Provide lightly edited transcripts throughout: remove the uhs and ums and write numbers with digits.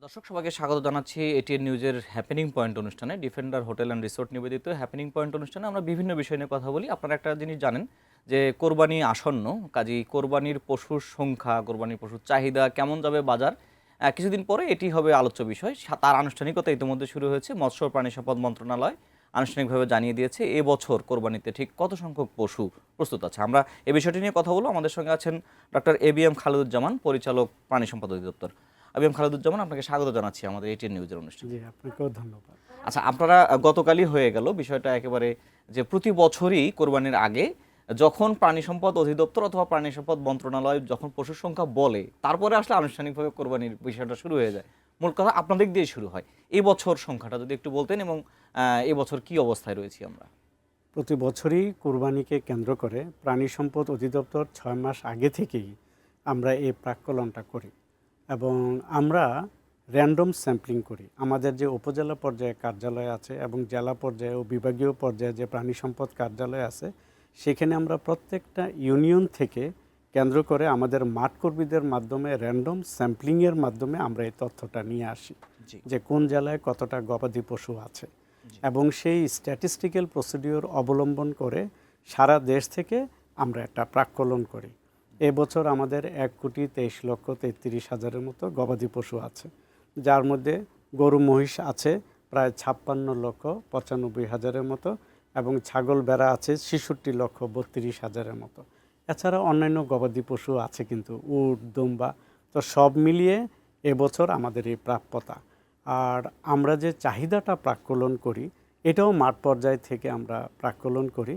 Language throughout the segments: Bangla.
দর্শক সবাইকে স্বাগত জানাচ্ছি এটিএন নিউজের হ্যাপেনিং পয়েন্ট অনুষ্ঠানে। ডিফেন্ডার হোটেল অ্যান্ড রিসোর্ট নিবেদিত হ্যাপেনিং পয়েন্ট অনুষ্ঠানে আমরা বিভিন্ন বিষয় নিয়ে কথা বলি। আপনারা একটা জিনিস জানেন যে কোরবানি আসন্ন, কাজেই কোরবানির পশুর সংখ্যা, কোরবানির পশুর চাহিদা কেমন যাবে বাজার, কিছুদিন পরে এটি হবে আলোচ্য বিষয়। তার আনুষ্ঠানিকতা ইতিমধ্যে শুরু হয়েছে। মৎস্য ও প্রাণী সম্পদ মন্ত্রণালয় আনুষ্ঠানিকভাবে জানিয়ে দিয়েছে এবছর কোরবানিতে ঠিক কত সংখ্যক পশু প্রস্তুত আছে। আমরা এই বিষয়টি নিয়ে কথা বলবো। আমাদের সঙ্গে আছেন ডক্টর এবিএম খালেদুজ্জামান, পরিচালক প্রাণী সম্পদ অধিদপ্তর। আবিএম খালেদুজ্জামান, আপনাকে স্বাগত জানাচ্ছি আমাদের এটিএন নিউজের অনুষ্ঠানে। জি, আপনাকেও ধন্যবাদ। আচ্ছা, আপনারা গতকালই হয়ে গেল বিষয়টা একেবারে, যে প্রতি বছরই কোরবানির আগে যখন প্রাণী সম্পদ অধিদপ্তর অথবা প্রাণী সম্পদ মন্ত্রণালয় যখন পশুর সংখ্যা বলে, তারপরে আসলে আনুষ্ঠানিকভাবে কোরবানির বিষয়টা শুরু হয়ে যায়। মূল কথা আপনাদের দিয়ে শুরু হয়। এই বছর সংখ্যাটা যদি একটু বলতেন, এবং এই বছর কি অবস্থায় রয়েছি আমরা। প্রতি বছরই কুরবানিকে কেন্দ্র করে প্রাণী সম্পদ অধিদপ্তর 6 মাস আগে থেকেই আমরা এই প্রাক্কলনটা করি এবং আমরা র্যান্ডম স্যাম্পলিং করি। আমাদের যে উপজেলা পর্যায়ে কার্যালয় আছে এবং জেলা পর্যায়ে ও বিভাগীয় পর্যায়ে যে প্রাণী সম্পদ কার্যালয় আছে, সেখানে আমরা প্রত্যেকটা ইউনিয়ন থেকে কেন্দ্র করে আমাদের মাঠ কর্মীদের মাধ্যমে র্যান্ডম স্যাম্পলিংয়ের মাধ্যমে আমরা এই তথ্যটা নিয়ে আসি যে কোন জেলায় কতটা গবাদি পশু আছে, এবং সেই স্ট্যাটিস্টিক্যাল প্রসিডিওর অবলম্বন করে সারা দেশ থেকে আমরা একটা প্রাক্কলন করি। এবছর আমাদের 1,23,33,000-এর মতো গবাদি পশু আছে, যার মধ্যে গরু মহিষ আছে প্রায় 56,95,000-এর মতো, এবং ছাগল ভেড়া আছে 66,32,000-এর মতো। এছাড়া অন্যান্য গবাদি পশু আছে কিন্তু উট দুম্বা, তো সব মিলিয়ে এবছর আমাদের এই প্রাপ্যতা। আর আমরা যে চাহিদাটা প্রাক্কলন করি, এটাও মাঠ পর্যায় থেকে আমরা প্রাক্কলন করি।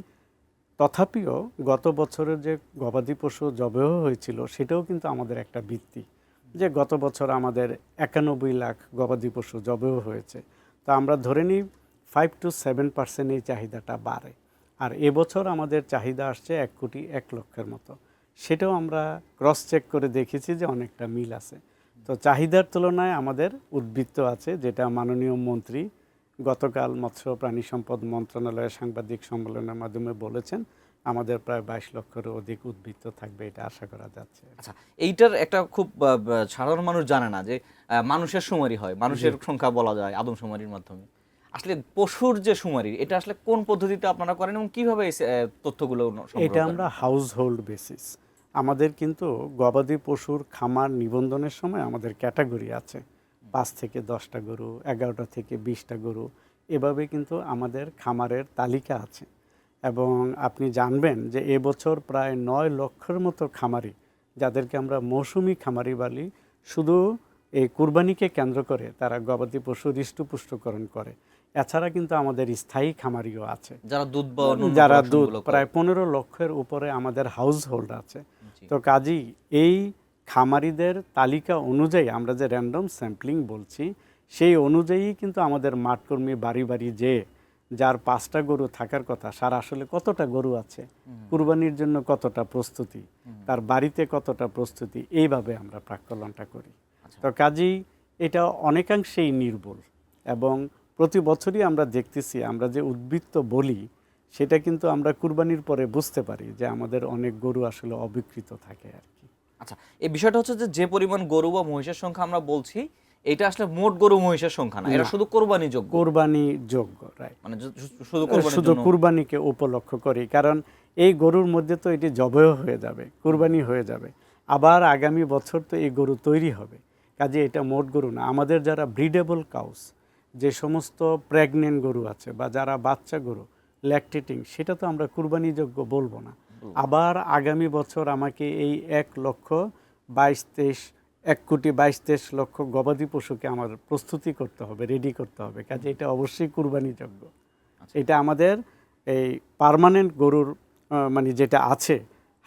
তথাপিও গত বছরের যে গবাদি পশু জবেহ হয়েছিল, সেটাও কিন্তু আমাদের একটা ভিত্তি, যে গত বছর আমাদের 91 লাখ গবাদি পশু জবেহ হয়েছে। তো আমরা ধরে নিই 5 to 7% এই চাহিদাটা বাড়ে। আর এবছর আমাদের চাহিদা আসছে 1,01,00,000-এর মতো। সেটাও আমরা ক্রস চেক করে দেখেছি যে অনেকটা মিল আছে। তো চাহিদার তুলনায় আমাদের উদ্বৃত্ত আছে, যেটা মাননীয় মন্ত্রী গতকাল মৎস্য প্রাণী সম্পদ মন্ত্রণালয়ের সাংবাদিক সম্মেলনের মাধ্যমে বলেছেন, আমাদের প্রায় 22 লক্ষেরও অধিক উদ্বৃত্ত থাকবে, এটা আশা করা যাচ্ছে। আচ্ছা, এইটার একটা খুব সাধারণ মানুষ জানে না যে মানুষের শুমারি হয়, মানুষের সংখ্যা বলা যায় আদমশুমারির মাধ্যমে। আসলে পশুর যে শুমারি, এটা আসলে কোন পদ্ধতিতে আপনারা করেন এবং কিভাবে এই তথ্যগুলো সংগ্রহ এটা করেন? আমরা হাউস হোল্ড বেসিস। আমাদের কিন্তু গবাদি পশুর খামার নিবন্ধনের সময় আমাদের ক্যাটাগরি আছে, 5 থেকে 10টা গরু, 11টা থেকে 20টা গরু, এভাবে কিন্তু আমাদের খামারের তালিকা আছে। এবং আপনি জানবেন যে এবছর প্রায় 9 লক্ষের মতো খামারি, যাদেরকে আমরা মৌসুমি খামারি বলি, শুধু এই কুরবানিকে কেন্দ্র করে তারা গবাদি পশু হৃষ্টপুষ্টকরণ করে। এছাড়া কিন্তু আমাদের স্থায়ী খামারিও আছে, যারা দুধ বা অন্যান্য যারা দুধ, প্রোডাকশনগুলো করে। প্রায় 15 লক্ষের উপরে আমাদের হাউস হোল্ড আছে। জি। তো কাজেই এই খামারিদের তালিকা অনুযায়ী আমরা যে র্যান্ডম স্যাম্পলিং বলছি, সেই অনুযায়ী কিন্তু আমাদের মাঠকর্মী বাড়ি বাড়ি যে যার 5টা গরু থাকার কথা, সার আসলে কতটা গরু আছে, কুরবানির জন্য কতটা প্রস্তুতি, তার বাড়িতে কতটা প্রস্তুতি, এইভাবে আমরা প্রাক্কলনটা করি। তো কাজেই এটা অনেকাংশেই নির্ভুল, এবং প্রতি বছরই আমরা দেখতেছি আমরা যে উদ্বৃত্ত বলি, সেটা কিন্তু আমরা কুরবানির পরে বুঝতে পারি যে আমাদের অনেক গরু আসলে অবিকৃত থাকে আর কি। আচ্ছা, এই বিষয়টা হচ্ছে যে পরিমাণ গরু বা মহিষের সংখ্যা আমরা বলছি, এটা আসলে মোট গরু মহিষের সংখ্যা না, এটা শুধু কোরবানি যোগ্য। কোরবানি যোগ্য, রাইট। মানে শুধু কোরবানির শুধু জন্য। কুরবানিকে উপলক্ষ করি, কারণ এই গরুর মধ্যে তো এটি জবেহ হয়ে যাবে, কুরবানি হয়ে যাবে, আবার আগামী বছর তো এই গরু তৈরি হবে। কাজে এটা মোট গরু না। আমাদের যারা ব্রিডেবল কাউস, যে সমস্ত প্রেগনেন্ট গরু আছে বা যারা বাচ্চা গরু ল্যাকটেটিং, সেটা তো আমরা কুরবানিযোগ্য বলবো না। আবার আগামী বছর আমাকে এই 1,22,23,1,22,23,00,000 গবাদি পশুকে আমার প্রস্তুতি করতে হবে, রেডি করতে হবে। কাজে এটা অবশ্যই কুরবানিযোগ্য। এটা আমাদের এই পার্মানেন্ট গরুর মানে যেটা আছে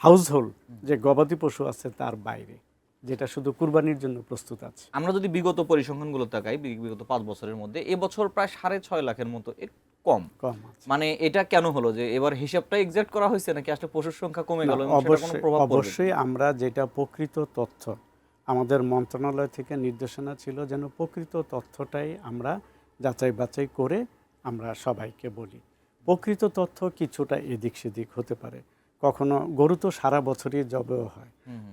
হাউস হোল্ড, যে গবাদি পশু আছে তার বাইরে, যেটা শুধু কুরবানির জন্য প্রস্তুত আছে। আমরা যদি বিগত পরিসংখ্যানগুলো তাকাই, বিগত 5 বছরের মধ্যে এবছর প্রায় 6.5 লাখের মতো কম। কম আছে। মানে এটা কেন হলো, যে এবার হিসাবটা এক্সাক্ট করা হয়েছে নাকি আসলে পশুর সংখ্যা কমে গেল এবং সেটা কোনো প্রভাব পড়বে? অবশ্যই আমরা যেটা প্রকৃত তথ্য, আমাদের মন্ত্রণালয় থেকে নির্দেশনা ছিল যেন প্রকৃত তথ্যটাই আমরা যাচাই বাছাই করে আমরা সবাইকে বলি। প্রকৃত তথ্য কিছুটা এদিক সেদিক হতে পারে, কখনো গরু তো সারা বছরই জবেও হয়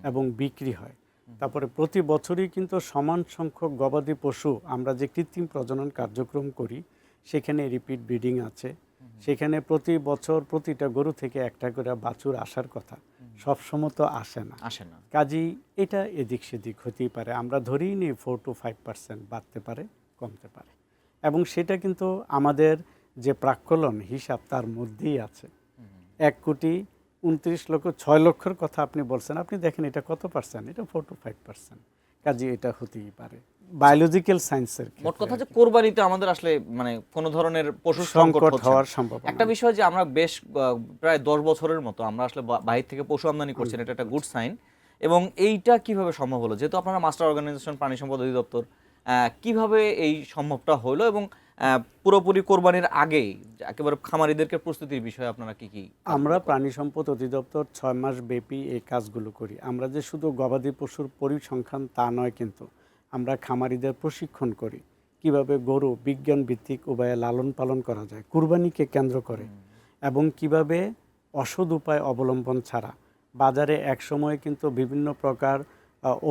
এবং বিক্রি হয়। তারপরে প্রতি বছরই কিন্তু সমান সংখ্যক গবাদি পশু আমরা যে কৃত্রিম প্রজনন কার্যক্রম করি সেখানে রিপিট ব্রিডিং আছে। সেখানে প্রতি বছর প্রতিটা গরু থেকে একটা করে বাছুর আসার কথা, সবসময় তো আসে না। কাজেই এটা এদিক সেদিক হতেই পারে, আমরা ধরেই নিই 4 to 5% বাড়তে পারে, কমতে পারে, এবং সেটা কিন্তু আমাদের যে প্রাক্কলন হিসাব তার মধ্যেই আছে। 1,29,6,00,000 কথা আপনি বলছেন, আপনি দেখেন এটা কত পার্সেন্ট, এটা 4 to 5%। কাজে এটা হতেই পারে বায়োলজিক্যাল সায়েন্সের। মোট কথা যে কোরবানিতে আমাদের আসলে মানে কোনো ধরনের পশু সংকট হওয়ার সম্ভাবনা। একটা বিষয় যে আমরা বেশ প্রায় 10 বছরের মতো আমরা আসলে বাইরে থেকে পশু আমদানি করছেন, এটা একটা গুড সাইন। এবং এইটা কিভাবে সম্ভব হলো, যেহেতু আপনারা মাস্টার অর্গানাইজেশন প্রাণী সম্পদ অধিদপ্তর, কিভাবে এই সম্ভবটা হলো এবং পুরোপুরি কোরবানির আগেই একেবারে খামারিদেরকে প্রস্তুতির বিষয়ে আপনারা কি কি? আমরা প্রাণী সম্পদ অধিদপ্তর 6 মাস ব্যাপী এই কাজগুলো করি। আমরা যে শুধু গবাদি পশুর পরিসংখ্যান তা নয়, কিন্তু আমরা খামারিদের প্রশিক্ষণ করি কিভাবে গরু বিজ্ঞান ভিত্তিক উপায়ে লালন পালন করা যায় কুরবানিকে কেন্দ্র করে, এবং কিভাবে অসৎ উপায় অবলম্বন ছাড়া বাজারে একসময় কিন্তু বিভিন্ন প্রকার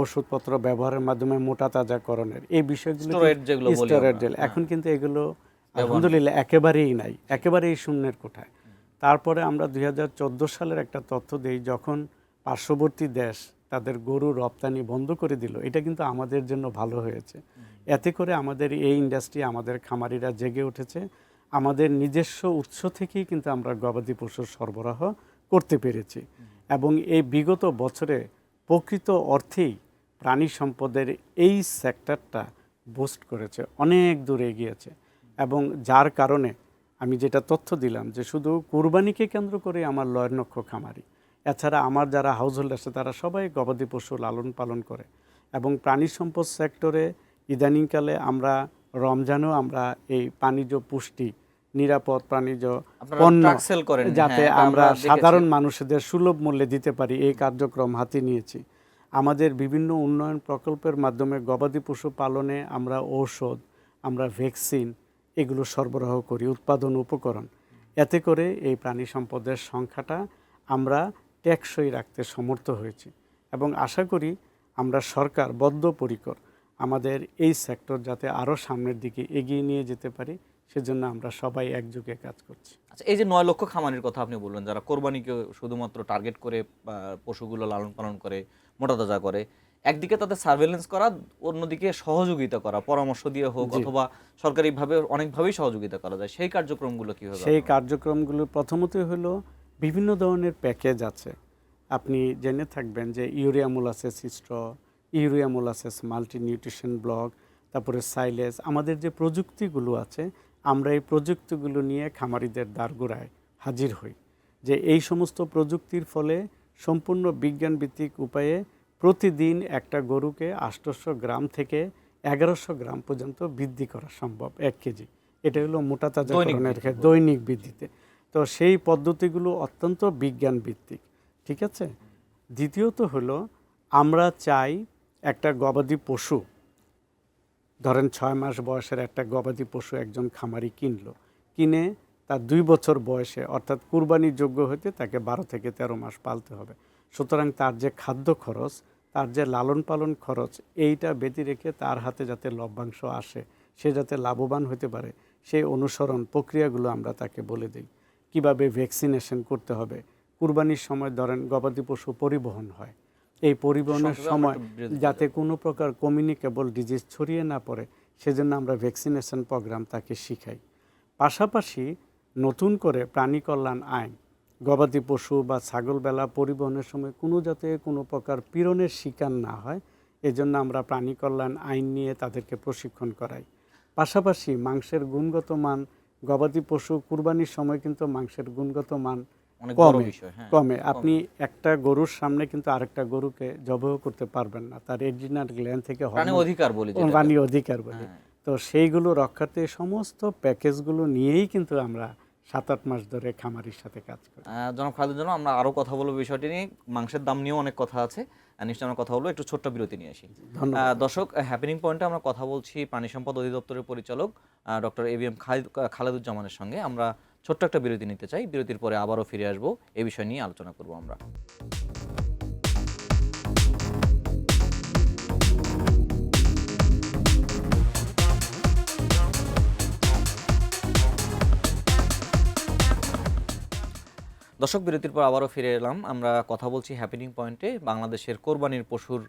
ওষুধপত্র ব্যবহারের মাধ্যমে মোটা তাজাকরণের এই বিষয়গুলো এখন কিন্তু এগুলো আলহামদুলিল্লাহ একেবারেই নাই, একেবারেই শূন্যের কোঠায়। তারপরে আমরা 2014 সালের একটা তথ্য দিই, যখন পার্শ্ববর্তী দেশ তাদের গরু রপ্তানি বন্ধ করে দিল, এটা কিন্তু আমাদের জন্য ভালো হয়েছে। এতে করে আমাদের এই ইন্ডাস্ট্রি, আমাদের খামারিরা জেগে উঠেছে, আমাদের নিজস্ব উৎস থেকেই কিন্তু আমরা গবাদি পশুর সরবরাহ করতে পেরেছি। এবং এই বিগত বছরে প্রকৃত অর্থেই প্রাণী সম্পদের এই সেক্টরটা বুস্ট করেছে, অনেক দূর এগিয়েছে। এবং যার কারণে আমি যেটা তথ্য দিলাম যে শুধু কুরবানিকে কেন্দ্র করে আমার 9 লক্ষ খামারি, এছাড়া আমার যারা হাউস হোল্ড আছে তারা সবাই গবাদি পশু লালন পালন করে। এবং প্রাণী সম্পদ সেক্টরে ইদানিংকালে আমরা রমজানেও আমরা এই প্রাণীজ পুষ্টি, নিরাপদ প্রাণীজ পণ্য যাতে আমরা সাধারণ মানুষদের সুলভ মূল্যে দিতে পারি এই কার্যক্রম হাতে নিয়েছি। আমাদের বিভিন্ন উন্নয়ন প্রকল্পের মাধ্যমে গবাদি পশু পালনে আমরা ঔষধ, আমরা ভ্যাকসিন এগুলো সরবরাহ করি, উৎপাদন উপকরণ। এতে করে এই প্রাণী সম্পদের সংখ্যাটা আমরা টেকসই রাখতে সমর্থ হয়েছি, এবং আশা করি আমরা সরকার বদ্ধপরিকর আমাদের এই সেক্টর যাতে আরও সামনের দিকে এগিয়ে নিয়ে যেতে পারি, সেজন্য আমরা সবাই একযোগে কাজ করছি। আচ্ছা, এই যে 9 লক্ষ খামারির কথা আপনি বললেন, যারা কোরবানিকে শুধুমাত্র টার্গেট করে পশুগুলো লালন পালন করে, মোটা তাজা করে, একদিকে তাদের সার্ভেলেন্স করা, অন্যদিকে সহযোগিতা করা, পরামর্শ দিয়ে হোক অথবা সরকারিভাবে অনেকভাবেই সহযোগিতা করা যায়, সেই কার্যক্রমগুলো কীভাবে? সেই কার্যক্রমগুলো প্রথমত হলো বিভিন্ন ধরনের প্যাকেজ আছে। আপনি জেনে থাকবেন যে urea molasses straw, urea molasses multi nutrition block, তারপরে সাইলেজ, আমাদের যে প্রযুক্তিগুলো আছে আমরা এই প্রযুক্তিগুলো নিয়ে খামারিদের দ্বারগোড়ায় হাজির হই, যে এই সমস্ত প্রযুক্তির ফলে সম্পূর্ণ বিজ্ঞানভিত্তিক উপায়ে প্রতিদিন একটা গরুকে 800 গ্রাম থেকে 1100 গ্রাম পর্যন্ত বৃদ্ধি করা সম্ভব 1 কেজি। এটা হলো মোটা তাজাকরণের দৈনিক বৃদ্ধিতে। তো সেই পদ্ধতিগুলো অত্যন্ত বিজ্ঞান ভিত্তিক, ঠিক আছে। দ্বিতীয়ত হলো আমরা চাই একটা গবাদি পশু, ধরেন 6 মাস বয়সের একটা গবাদি পশু একজন খামারি কিনে তার 2 বছর বয়সে অর্থাৎ কুরবানির যোগ্য হতে তাকে 12 থেকে 13 মাস পালতে হবে। সুতরাং তার যে খাদ্য খরচ, তার যে লালন পালন খরচ, এইটা ব্যতি রেখে তার হাতে যাতে লভ্যাংশ আসে, সে যাতে লাভবান হতে পারে, সেই অনুসরণ প্রক্রিয়াগুলো আমরা তাকে বলে দিই। কিভাবে ভ্যাকসিনেশন করতে হবে, কুরবানির সময় ধরেন গবাদি পশু পরিবহন হয়, এই পরিবহনের সময় যাতে কোনো প্রকার কমিউনিকেবল ডিজিজ ছড়িয়ে না পড়ে, সেজন্য আমরা ভ্যাকসিনেশন প্রোগ্রাম তাকে শিখাই। পাশাপাশি নতুন করে প্রাণী কল্যাণ আইন, গবাদি পশু বা ছাগল বেলা পরিবহনের সময় কোনো প্রকার পীড়নের শিকার না হয়, এজন্য আমরা প্রাণী কল্যাণ আইন নিয়ে তাদেরকে প্রশিক্ষণ করাই। পাশাপাশি মাংসের গুণগত মান, গবাদি পশু কুরবানির সময় কিন্তু মাংসের গুণগত মান কমে। আপনি একটা গরুর সামনে কিন্তু আরেকটা গরুকে জবাই করতে পারবেন না, তার এড্রিনাল গ্ল্যান্ড থেকে প্রাণী অধিকার বলি। তো সেইগুলো রক্ষার্থে সমস্ত প্যাকেজগুলো নিয়েই কিন্তু আমরা 7-8 মাস ধরে খামারির সাথে কাজ করি। জনাব খালেদ, আমরা আরও কথা বলবো বিষয়টি নিয়ে, মাংসের দাম নিয়েও অনেক কথা আছে, নিশ্চয়ই আমরা কথা বলবো। একটু ছোট্ট বিরতি নিয়ে আসি। দর্শক, হ্যাপেনিং পয়েন্টে আমরা কথা বলছি প্রাণী সম্পদ অধিদপ্তরের পরিচালক ডক্টর ABM খালেদুজ্জামানের সঙ্গে। আমরা ছোট্ট একটা বিরতি নিতে চাই, বিরতির পরে আবারও ফিরে আসবো, এই বিষয় নিয়ে আলোচনা করব আমরা। দর্শক বিরতির পর আবারও ফিরে এলাম। আমরা কথা বলছি হ্যাপেনিং পয়েন্টে বাংলাদেশের কোরবানির পশুর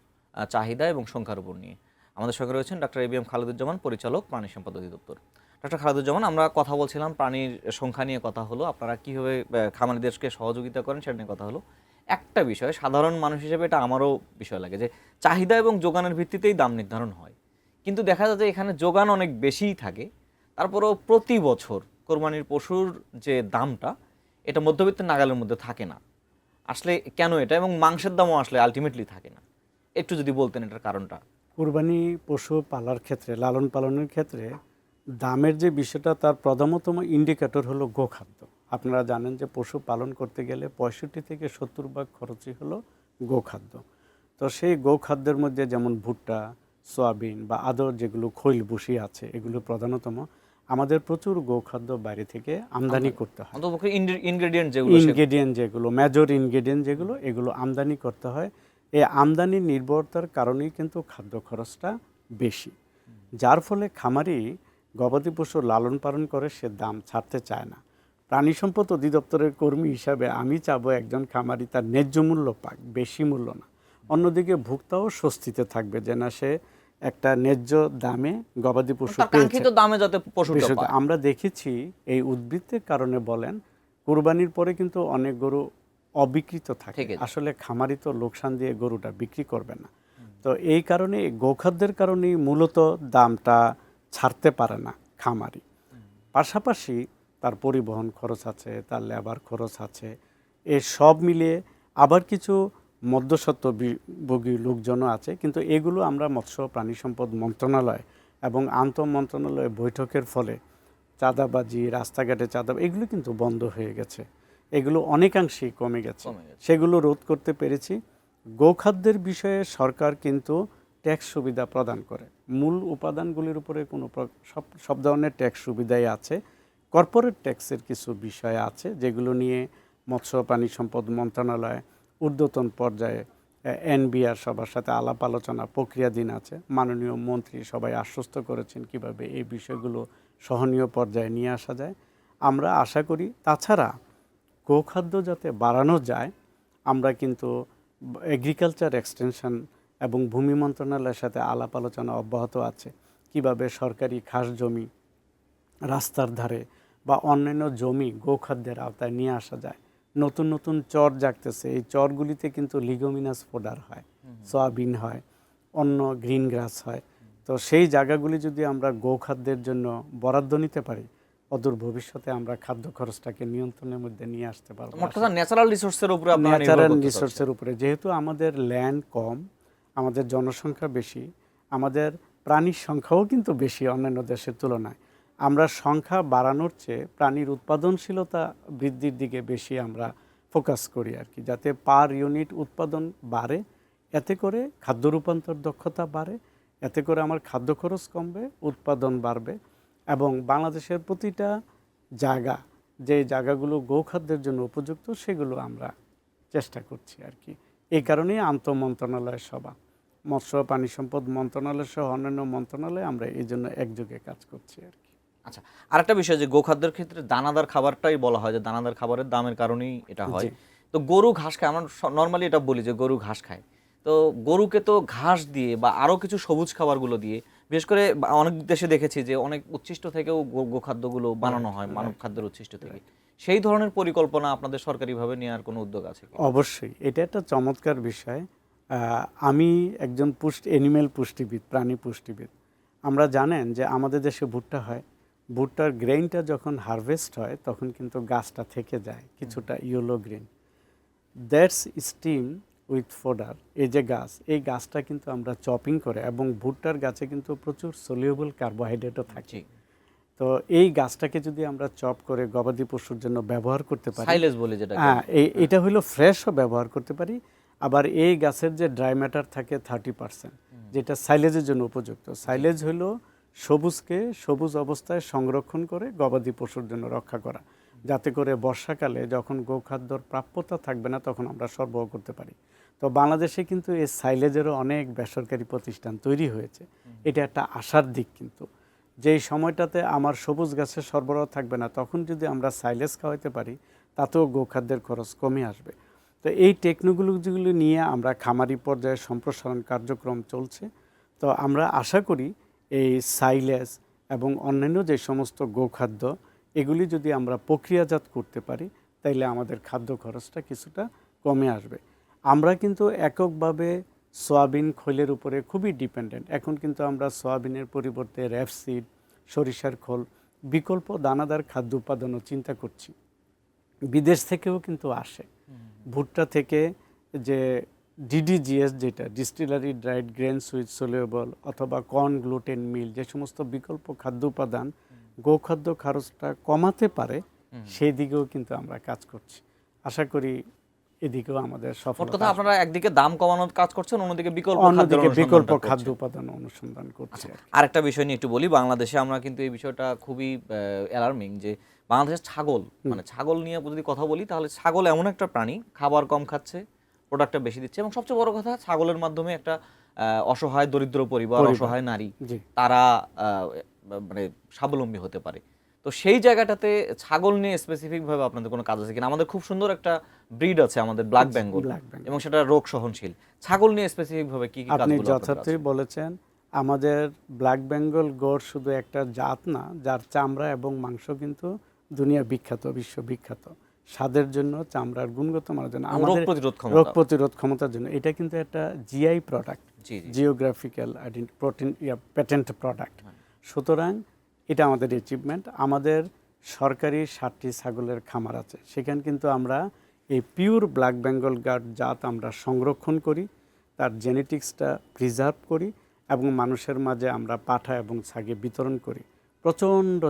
চাহিদা এবং সংখ্যার উপর নিয়ে। আমাদের সঙ্গে রয়েছেন ডাক্তার এবিএম খালেদুজ্জামান, পরিচালক প্রাণী সম্পদ অধিদপ্তর। ডাক্তার খালেদুজ্জামান, আমরা কথা বলছিলাম প্রাণীর সংখ্যা নিয়ে কথা হলো, আপনারা কীভাবে খামারিদেরকে সহযোগিতা করেন সেটা নিয়ে কথা হলো। একটা বিষয় সাধারণ মানুষ হিসেবে এটা আমারও বিষয় লাগে যে চাহিদা এবং যোগানের ভিত্তিতেই দাম নির্ধারণ হয়, কিন্তু দেখা যায় যে এখানে যোগান অনেক বেশিই থাকে, তারপরেও প্রতি বছর কোরবানির পশুর যে দামটা এটা মধ্যবিত্তের নাগালের মধ্যে থাকে না। আসলে কেন এটা, এবং মাংসের দামও আসলে আলটিমেটলি থাকে না, একটু যদি বলতেন এটার কারণটা। কুরবানি পশু পালার ক্ষেত্রে, লালন পালনের ক্ষেত্রে দামের যে বিষয়টা, তার প্রধানতম ইন্ডিকেটর হলো গোখাদ্য। আপনারা জানেন যে পশু পালন করতে গেলে 65 থেকে 70% খরচই হলো গোখাদ্য। তো সেই গোখাদ্যের মধ্যে যেমন ভুট্টা, সয়াবিন বা আদর যেগুলো খৈল ভুসি আছে, এগুলো প্রধানতম। আমাদের প্রচুর গোখাদ্য বাইরে থেকে আমদানি করতে হয়। অন্তত ইনগ্রেডিয়েন্ট যেগুলো ইনগ্রেডিয়েন্ট যেগুলো, মেজর ইনগ্রেডিয়েন্ট যেগুলো, এগুলো আমদানি করতে হয়। এই আমদানি নির্ভরতার কারণেই কিন্তু খাদ্য খরচটা বেশি, যার ফলে খামারি গবাদি পশু লালন পালন করে সে দাম ছাড়তে চায় না। প্রাণী সম্পদ অধিদপ্তরের কর্মী হিসাবে আমি চাবো একজন খামারি তার ন্যায্য মূল্য পাক, বেশি মূল্য না। অন্যদিকে ভোক্তাও স্বস্তিতে থাকবে যে না, সে একটা ন্যায্য দামে গবাদি পশু পেয়েছে। দামে যাতে পশুটা পায়। আমরা দেখেছি এই উদ্বৃত্তের কারণে বলেন, কুরবানির পরে কিন্তু অনেক গরু অবিকৃত থাকে। আসলে খামারি তো লোকসান দিয়ে গরুটা বিক্রি করবে না। তো এই কারণে গোখাদ্যের কারণেই মূলত দামটা ছাড়তে পারে না খামারি। পাশাপাশি তার পরিবহন খরচ আছে, তার লেবার খরচ আছে, এই সব মিলিয়ে আবার কিছু মধ্যস্বত্বভোগী লোকজনও আছে। কিন্তু এগুলো আমরা মৎস্য প্রাণী সম্পদ মন্ত্রণালয় এবং আন্তঃ মন্ত্রণালয় বৈঠকের ফলে চাঁদাবাজি, রাস্তাঘাটে চাঁদা, এগুলো কিন্তু বন্ধ হয়ে গেছে, এগুলো অনেকাংশেই কমে গেছে। সেগুলো রোধ করতে পেরেছি। গোখাদ্যের বিষয়ে সরকার কিন্তু ট্যাক্স সুবিধা প্রদান করে। মূল উপাদানগুলির উপরে কোনো সব ধরনের ট্যাক্স সুবিধাই আছে। কর্পোরেট ট্যাক্সের কিছু বিষয় আছে যেগুলো নিয়ে মৎস্য প্রাণী সম্পদ মন্ত্রণালয় ঊর্ধ্বতন পর্যায়ে এনবিআর সবার সাথে আলাপ আলোচনা প্রক্রিয়াধীন আছে। মাননীয় মন্ত্রী সবাই আশ্বস্ত করেছেন কিভাবে এই বিষয়গুলো সহনীয় পর্যায়ে নিয়ে আসা যায়। আমরা আশা করি তাছাড়া গোখাদ্য যাতে বাড়ানো যায়, আমরা কিন্তু এগ্রিকালচার এক্সটেনশন এবং ভূমি মন্ত্রণালয়ের সাথে আলাপ আলোচনা অব্যাহত আছে কিভাবে সরকারি খাস জমি, রাস্তার ধারে বা অন্যান্য জমি গোখাদ্যের আওতায় নিয়ে আসা যায়। নতুন নতুন চর জাগতেছে, এই চরগুলিতে কিন্তু লিগোমিনাস ফোডার হয়, সয়াবিন হয়, অন্য গ্রিন গ্রাস হয়। তো সেই জায়গাগুলি যদি আমরা গোখাদ্যের জন্য বরাদ্দ নিতে পারি, অদূর ভবিষ্যতে আমরা খাদ্য খরচটাকে নিয়ন্ত্রণের মধ্যে নিয়ে আসতে পারবো। ন্যাচারাল রিসোর্সের উপরে, ন্যাচারাল রিসোর্সের উপরে, যেহেতু আমাদের ল্যান্ড কম, আমাদের জনসংখ্যা বেশি, আমাদের প্রাণীর সংখ্যাও কিন্তু বেশি অন্যান্য দেশের তুলনায়। আমরা সংখ্যা বাড়ানোর চেয়ে প্রাণীর উৎপাদনশীলতা বৃদ্ধির দিকে বেশি আমরা ফোকাস করি আর কি, যাতে পার ইউনিট উৎপাদন বাড়ে, এতে করে খাদ্য রূপান্তর দক্ষতা বাড়ে, এতে করে আমার খাদ্য খরচ কমবে, উৎপাদন বাড়বে। এবং বাংলাদেশের প্রতিটা জায়গা, যে জায়গাগুলো গোখাদ্যের জন্য উপযুক্ত, সেগুলো আমরা চেষ্টা করছি আর কি। এই কারণেই আন্তঃ মন্ত্রণালয় সভা, মৎস্য প্রাণী সম্পদ মন্ত্রণালয় সহ অন্যান্য মন্ত্রণালয় আমরা এই জন্য একযোগে কাজ করছি আর কি। আচ্ছা, আরেকটা বিষয় যে গোখাদ্যের ক্ষেত্রে দানাদার খাবারটাই বলা হয় যে দানাদার খাবারের দামের কারণেই এটা হয়। তো গরু ঘাস খায়, আমরা নর্মালি এটা বলি যে গরু ঘাস খায়। তো গরুকে তো ঘাস দিয়ে বা আরও কিছু সবুজ খাবারগুলো দিয়ে, বিশেষ করে অনেক দেশে দেখেছি যে অনেক উচ্ছিষ্ট থেকেও গোখাদ্যগুলো বানানো হয়, মানব খাদ্যের উচ্ছিষ্ট থেকে। সেই ধরনের পরিকল্পনা আপনাদের সরকারিভাবে নেওয়ার কোনো উদ্যোগ আছে কি? অবশ্যই, এটা একটা চমৎকার বিষয়। আমি একজন অ্যানিম্যাল পুষ্টিবিদ, প্রাণী পুষ্টিবিদ। আমরা জানেন যে আমাদের দেশে ভুট্টা হয়, ভুট্টার গ্রেইনটা যখন হারভেস্ট হয় তখন কিন্তু গাছটা থেকে যায় কিছুটা yellow green, that's stem with fodder. এই যে গাছ, এই গাছটা কিন্তু আমরা চপিং করে, এবং ভুট্টার গাছে কিন্তু প্রচুর সলিউবল কার্বোহাইড্রেটও থাকে। তো এই গাছটাকে যদি আমরা চপ করে গবাদি পশুর জন্য ব্যবহার করতে পারি, সাইলেজ বলে যেটা, হ্যাঁ, এটা হলো ফ্রেশও ব্যবহার করতে পারি। আবার এই গাছের যে ড্রাই ম্যাটার থাকে 30%, যেটা সাইলেজের জন্য উপযুক্ত। সাইলেজ হলো সবুজকে সবুজ অবস্থায় সংরক্ষণ করে গবাদি পশুর জন্য রক্ষা করা, যাতে করে বর্ষাকালে যখন গোখাদ্যর প্রাপ্যতা থাকবে না তখন আমরা সরবরাহ করতে পারি। তো বাংলাদেশে কিন্তু এই সাইলেজেরও অনেক বেসরকারি প্রতিষ্ঠান তৈরি হয়েছে। এটা একটা আশার দিক, কিন্তু যেই সময়টাতে আমার সবুজ গাছের সরবরাহ থাকবে না, তখন যদি আমরা সাইলেজ খাওয়াইতে পারি, তাতেও গোখাদ্যের খরচ কমে আসবে। তো এই টেকনোলজিগুলো নিয়ে আমরা খামারি পর্যায়ে সম্প্রসারণ কার্যক্রম চলছে। তো আমরা আশা করি এই সাইলেজ এবং অন্যান্য যে সমস্ত গোখাদ্য এগুলি যদি আমরা প্রক্রিয়াজাত করতে পারি তাইলে আমাদের খাদ্য খরচটা কিছুটা কমে আসবে। আমরা কিন্তু এককভাবে সয়াবিন খোলের উপরে খুবই ডিপেন্ডেন্ট। এখন কিন্তু আমরা সয়াবিনের পরিবর্তে র্যাপসিড, সরিষার খোল, বিকল্প দানাদার খাদ্য উৎপাদনও চিন্তা করছি। বিদেশ থেকেও কিন্তু আসে। ভুট্টা থেকে যে ডিডিজিএস, যেটা distillery dried grain sweet soluble, অথবা কর্ন গ্লুটেন মিল, যে সমস্ত বিকল্প খাদ্য উপাদান গোখাদ্য খরচটা কমাতে পারে, সেই দিকেও কিন্তু আমরা কাজ করছি। আশা করি এদিকেও আমাদের সফলতা। কথা আপনারা একদিকে দাম কমানোর কাজ করছেন, অন্যদিকে বিকল্প খাদ্য উপাদান অনুসন্ধান করছি। আরেকটা বিষয় নিয়ে একটু বলি, বাংলাদেশে আমরা কিন্তু এই বিষয়টা খুবই অ্যালার্মিং যে বাংলাদেশের ছাগল, মানে ছাগল নিয়ে যদি কথা বলি তাহলে ছাগল এমন একটা প্রাণী, খাবার কম খাচ্ছে, প্রোডাক্টটা বেশি দিচ্ছে, এবং সবচেয়ে বড় কথা ছাগলের মাধ্যমে একটা অসহায় দরিদ্র পরিবার, অসহায় নারী, তারা মানে স্বাবলম্বী হতে পারে। তো সেই জায়গাটাতে ছাগল নিয়ে স্পেসিফিক ভাবে আপনাদের কোনো কাজ আছে কিনা? আমাদের খুব সুন্দর একটা ব্রিড আছে আমাদের ব্ল্যাক বেঙ্গল, এবং সেটা রোগ সহনশীল। ছাগল নিয়ে স্পেসিফিক ভাবে কি কি কাজগুলো? আপনি যথার্থই বলেছেন। আমাদের ব্ল্যাক বেঙ্গল গোট শুধু একটা জাত না, যার চামড়া এবং মাংস কিন্তু দুনিয়া বিখ্যাত, বিশ্ববিখ্যাত। স্বাদের জন্য, চামড়ার গুণগত মানের জন্য, আমাদের রোগ প্রতিরোধ ক্ষমতার জন্য। এটা কিন্তু একটা GI product, geographical patent product. সুতরাং এটা আমাদের অ্যাচিভমেন্ট। আমাদের সরকারি 60টি ছাগলের খামার আছে, সেখানে কিন্তু আমরা এই পিওর ব্ল্যাক বেঙ্গল গাড জাত আমরা সংরক্ষণ করি, তার জেনেটিক্সটা প্রিজার্ভ করি, এবং মানুষের মাঝে আমরা পাঠা এবং ছাগে বিতরণ করি। প্রচণ্ড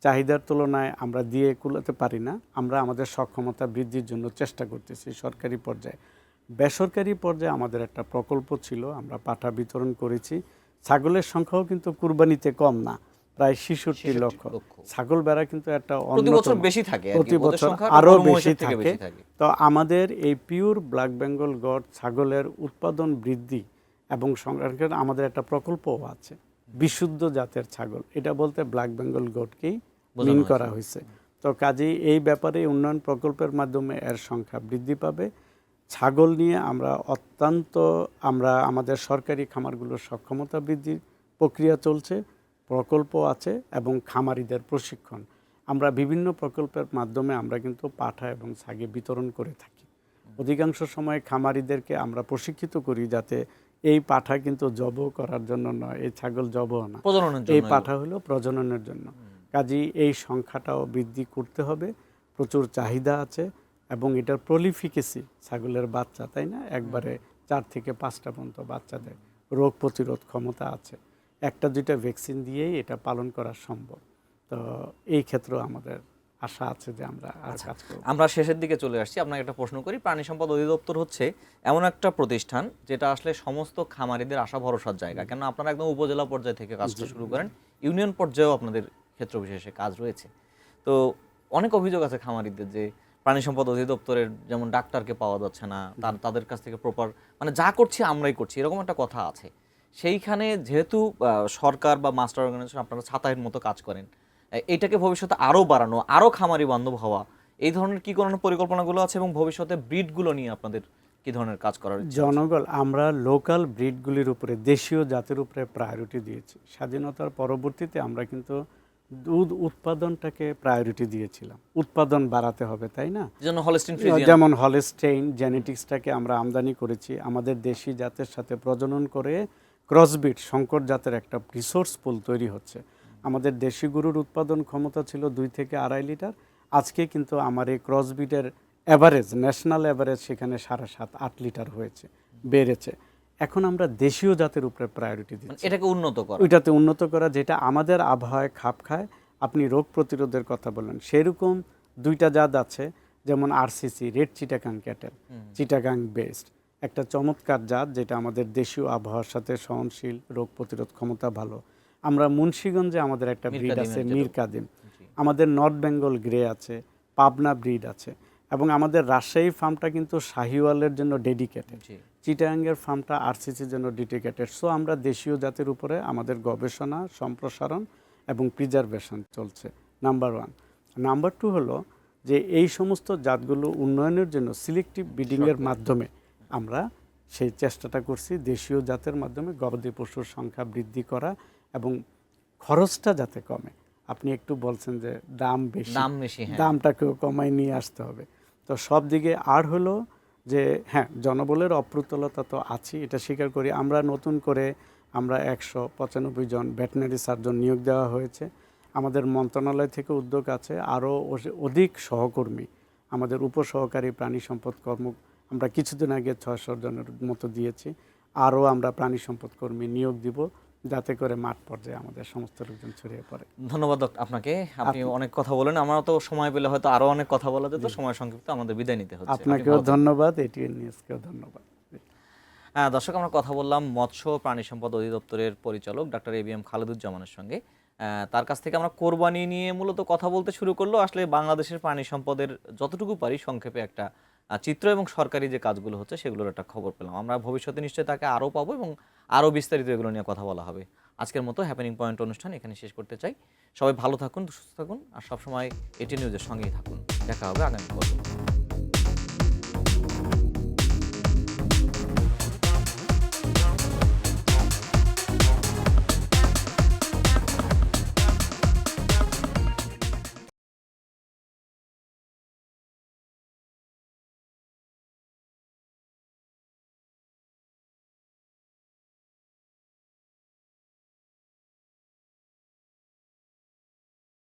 চাহিদার তুলনায় আমরা দিয়ে কুলাতে পারি না। আমরা আমাদের সক্ষমতা বৃদ্ধির জন্য চেষ্টা করতেছি সরকারি পর্যায়ে। বেসরকারি পর্যায়ে আমাদের একটা প্রকল্প ছিল, আমরা পাঠা বিতরণ করেছি। ছাগলের সংখ্যাও কিন্তু কুরবানিতে কম না, প্রায় 66 লক্ষ। ছাগল বেড়া কিন্তু একটা প্রতি বছর আরো বেশি থাকে। তো আমাদের এই পিওর ব্ল্যাক বেঙ্গল গড ছাগলের উৎপাদন বৃদ্ধি এবং সংরক্ষণ আমাদের একটা প্রকল্পও আছে, বিশুদ্ধ জাতের ছাগল। এটা বলতে ব্ল্যাক বেঙ্গল গডকেই মিন করা হয়েছে। তো কাজেই এই ব্যাপারে উন্নয়ন প্রকল্পের মাধ্যমে এর সংখ্যা বৃদ্ধি পাবে। ছাগল নিয়ে আমরা আমাদের সরকারি খামারগুলোর সক্ষমতা বৃদ্ধির প্রক্রিয়া চলছে, প্রকল্প আছে, এবং খামারিদের প্রশিক্ষণ। আমরা বিভিন্ন প্রকল্পের মাধ্যমে আমরা কিন্তু পাঠা এবং ছাগে বিতরণ করে থাকি। অধিকাংশ সময় খামারিদেরকে আমরা প্রশিক্ষিত করি যাতে এই পাঠা কিন্তু জব করার জন্য নয়, এই ছাগল জবও না, এই পাঠা হলো প্রজননের জন্য। কাজেই এই সংখ্যাটাও বৃদ্ধি করতে হবে। প্রচুর চাহিদা আছে, এবং এটার প্রলিফিকেসি, ছাগলের বাচ্চা, তাই না, একবারে 4 থেকে 5টা পর্যন্ত বাচ্চা দেয়, রোগ প্রতিরোধ ক্ষমতা আছে। 1-2টা ভ্যাকসিন দিয়েই এটা পালন করা সম্ভব। তো এই ক্ষেত্রেও আমাদের আশা আছে যে আমরা কাজ করব। আমরা শেষের দিকে চলে আসছি, আপনাকে একটা প্রশ্ন করি। প্রাণী সম্পদ অধিদপ্তর হচ্ছে এমন একটা প্রতিষ্ঠান যেটা আসলে সমস্ত খামারিদের আশা ভরসার জায়গা। কেন আপনারা একদম উপজেলা পর্যায় থেকে কাজটা শুরু করেন, ইউনিয়ন পর্যায়েও আপনাদের ক্ষেত্র বিশেষে কাজ রয়েছে। তো অনেক অভিযোগ আছে খামারিদের যে প্রাণী সম্পদ অধিদপ্তরের যেমন ডাক্তারকে পাওয়া যাচ্ছে না, তাদের কাছ থেকে প্রপার, মানে যা করছি আমরাই করছি, এরকম একটা কথা আছে। সেইখানে যেহেতু সরকার বা মাস্টার অর্গানাইজেশন আপনারা ছাতায়ের মতো কাজ করেন, এটাকে ভবিষ্যতে আরও বাড়ানো, আরও খামারি বান্ধব হওয়া, এই ধরনের কি কোনো পরিকল্পনাগুলো আছে, এবং ভবিষ্যতে ব্রিডগুলো নিয়ে আপনাদের কি ধরনের কাজ করার? জনগণ, আমরা লোকাল ব্রিডগুলির উপরে, দেশীয় জাতের উপরে প্রায়োরিটি দিয়েছি। স্বাধীনতার পরবর্তীতে আমরা কিন্তু দুধ উৎপাদনটাকে প্রায়োরিটি দিয়েছিলাম, উৎপাদন বাড়াতে হবে, তাই না? যেমন হলস্টেইন জেনেটিক্সটাকে আমরা আমদানি করেছি, আমাদের দেশি জাতের সাথে প্রজনন করে ক্রসবিট সংকর জাতের একটা রিসোর্স পুল তৈরি হচ্ছে। আমাদের দেশি গরুর উৎপাদন ক্ষমতা ছিল 2 থেকে 2.5 লিটার। আজকে কিন্তু আমার এই ক্রসবিটের অ্যাভারেজ, ন্যাশনাল অ্যাভারেজ সেখানে 7.5-8 লিটার হয়েছে, বেড়েছে। এখন আমরা দেশীয় জাতের উপরে প্রায়োরিটি দিচ্ছি, এটাকে উন্নত করা, যেটা আমাদের আবহাওয়ায় খাপ খায়। আপনি রোগ প্রতিরোধের কথা বললেন, সেরকম 2টা জাত আছে, যেমন RCC, red Chittagong cattle, Chittagong based একটা চমৎকার জাত, যেটা আমাদের দেশীয় আবহাওয়ার সাথে সহনশীল, রোগ প্রতিরোধ ক্ষমতা ভালো। আমরা মুন্সিগঞ্জে আমাদের একটা ব্রিড আছে, মীর কাদিম। আমাদের নর্থ বেঙ্গল গ্রে আছে, পাবনা ব্রিড আছে, এবং আমাদের রাজশাহী ফার্মটা কিন্তু শাহিওয়ালের জন্য ডেডিকেটেড, চিটাগাংয়ের ফার্মটা আরসিসির জন্য ডেডিকেটেড। সো আমরা দেশীয় জাতের উপরে আমাদের গবেষণা, সম্প্রসারণ এবং প্রিজার্ভেশন চলছে, নাম্বার 1। নাম্বার 2 হলো যে এই সমস্ত জাতগুলো উন্নয়নের জন্য সিলেক্টিভ ব্রিডিংয়ের মাধ্যমে আমরা সেই চেষ্টাটা করছি দেশীয় জাতের মাধ্যমে গবাদি পশুর সংখ্যা বৃদ্ধি করা এবং খরচটা যাতে কমে। আপনি একটু বলছেন যে দাম বেশি, হ্যাঁ। দামটাকেও কমায় নিয়ে আসতে হবে। তো সব দিকে আর হলো যে হ্যাঁ, জনবলের অপ্রতুলতা তো আছে, এটা স্বীকার করি। আমরা নতুন করে 195 জন ভেটেরিনারি সার্জন নিয়োগ দেওয়া হয়েছে। আমাদের মন্ত্রণালয় থেকে উদ্যোগ আছে আরও অধিক সহকর্মী, আমাদের উপসহকারী প্রাণী সম্পদ আমরা কিছুদিন আগে 600 জনের মতো দিয়েছি। আরও আমরা প্রাণী সম্পদ কর্মী নিয়োগ দিব, যাতে করে মাঠ পর্যায়ে আমাদের সমস্ত লোকজন ছড়িয়ে পড়ে। ধন্যবাদ আপনাকে, আপনি অনেক কথা বলেন। আমরা তো সময় পেলে হয়তো আরো অনেক কথা বলা যেত, সময় সংক্ষিপ্ত, আমাদের বিদায় নিতে হচ্ছে। আপনাকেও ধন্যবাদ, এটিএন নিউজকেও ধন্যবাদ। হ্যাঁ দর্শক, আমরা কথা বললাম মৎস্য প্রাণী সম্পদ অধিদপ্তরের পরিচালক ডাক্তার এবিএম খালেদুজ্জামানের সঙ্গে। তার কাছ থেকে আমরা কোরবানি নিয়ে মূলত কথা বলতে শুরু করলো। আসলে বাংলাদেশের প্রাণী সম্পদের যতটুকু পারি সংক্ষেপে একটা চিত্র এবং সরকারি যে কাজগুলো হচ্ছে সেগুলোর একটা খবর পেলাম। আমরা ভবিষ্যতে নিশ্চয়ই তাকে আরও পাবো এবং আরও বিস্তারিত এগুলো নিয়ে কথা বলা হবে। আজকের মতো হ্যাপেনিং পয়েন্ট অনুষ্ঠান এখানে শেষ করতে চাই। সবাই ভালো থাকুন, সুস্থ থাকুন, আর সবসময় এটি নিউজের সঙ্গেই থাকুন। দেখা হবে আগামী পর্বে।